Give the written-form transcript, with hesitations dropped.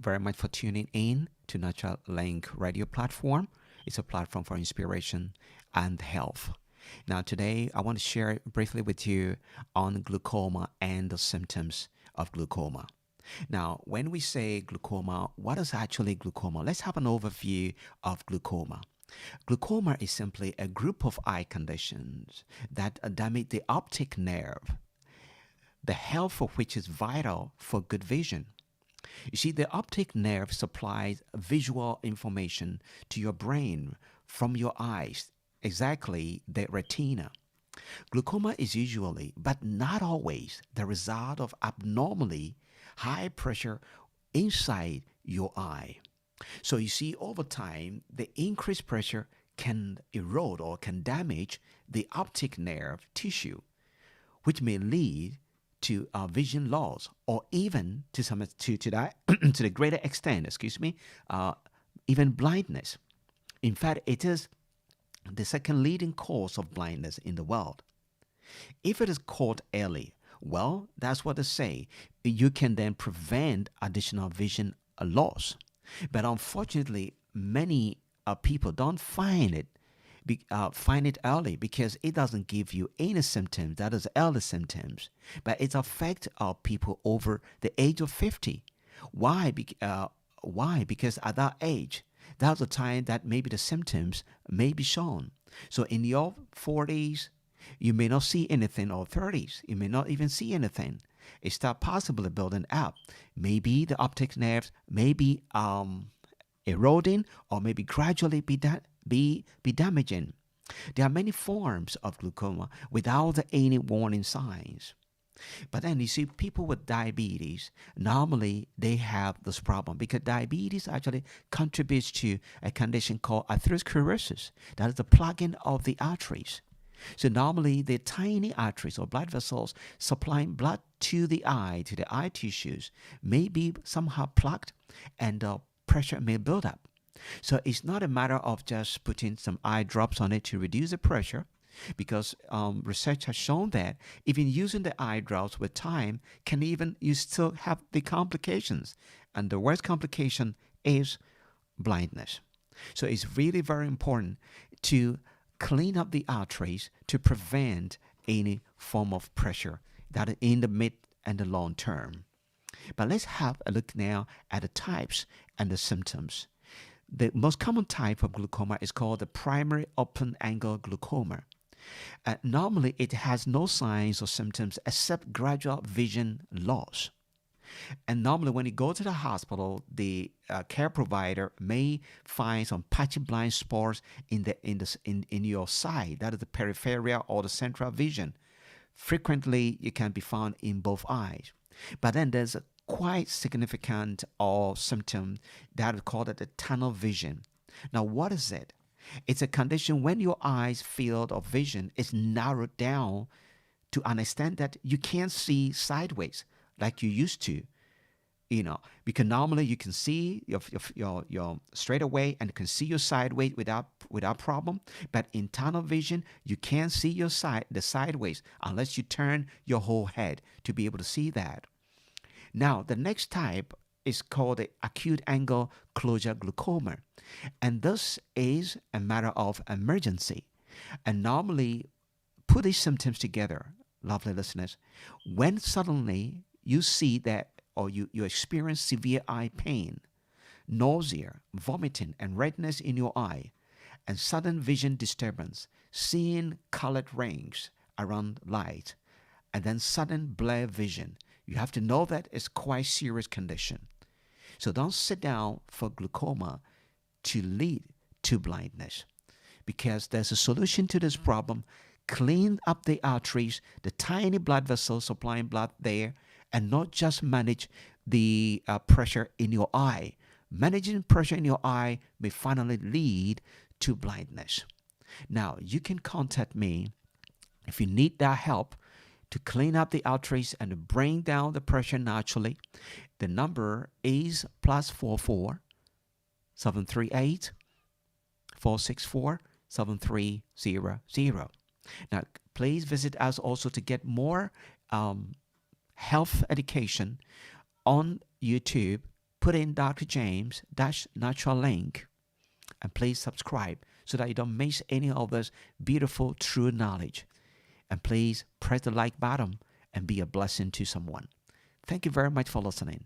very much for tuning in to Natural Link Radio platform. It's a platform for inspiration and health. Now, today I want to share briefly with you on glaucoma and the symptoms of glaucoma. Now, when we say glaucoma, what is actually glaucoma? Let's have an overview of glaucoma. Glaucoma is simply a group of eye conditions that damage the optic nerve, the health of which is vital for good vision. You see, the optic nerve supplies visual information to your brain from your eyes, exactly the retina. Glaucoma is usually, but not always, the result of abnormally high pressure inside your eye. So you see, over time, the increased pressure can erode or can damage the optic nerve tissue, which may lead to vision loss, or even to that to the greater extent, even blindness. In fact, it is the second leading cause of blindness in the world. If it is caught early, well, that's what they say. You can then prevent additional vision loss. But unfortunately, many people don't find it early because it doesn't give you any symptoms, that is early symptoms, but it affects people over the age of 50. Why? Why? Because at that age, that's the time that maybe the symptoms may be shown. So in your 40s, you may not see anything, or 30s, you may not even see anything. It starts possibly building up. Maybe the optic nerves may be eroding, or maybe gradually be damaging. There are many forms of glaucoma without any warning signs. But then you see, people with diabetes, normally they have this problem because diabetes actually contributes to a condition called atherosclerosis. That is the plugging of the arteries. So normally the tiny arteries or blood vessels supplying blood to the eye tissues, may be somehow plugged, and pressure may build up. So it's not a matter of just putting some eye drops on it to reduce the pressure, because research has shown that even using the eye drops with time you still have the complications, and the worst complication is blindness. So it's really very important to clean up the arteries to prevent any form of pressure that is in the mid and the long term. But let's have a look now at the types and the symptoms. The most common type of glaucoma is called the primary open-angle glaucoma. Normally, it has no signs or symptoms except gradual vision loss. And normally, when you go to the hospital, the care provider may find some patchy blind spots in your side, that is the peripheral or the central vision. Frequently, it can be found in both eyes. But then there's a quite significant symptom that is called the tunnel vision. Now, what is it? It's a condition when your eyes field of vision is narrowed down to an extent that you can't see sideways like you used to. Because normally you can see your straight away and can see your sideways without problem. But in tunnel vision, you can't see the sideways unless you turn your whole head to be able to see that. Now, the next type is called the acute angle closure glaucoma. And this is a matter of emergency. And normally, put these symptoms together, lovely listeners, when suddenly you see that, or you experience severe eye pain, nausea, vomiting, and redness in your eye, and sudden vision disturbance, seeing colored rings around light, and then sudden blurred vision, you have to know that it's quite serious condition. So don't sit down for glaucoma to lead to blindness, because there's a solution to this problem. Clean up the arteries, the tiny blood vessels supplying blood there, and not just manage the pressure in your eye. Managing pressure in your eye may finally lead to blindness. Now, you can contact me if you need that help to clean up the arteries and to bring down the pressure naturally. The number is +44 738 464 7300. Now, please visit us also to get more health education on YouTube put in Dr. James dash natural link and please subscribe so that you don't miss any of this beautiful true knowledge. And please press the like button and be a blessing to someone. Thank you very much for listening.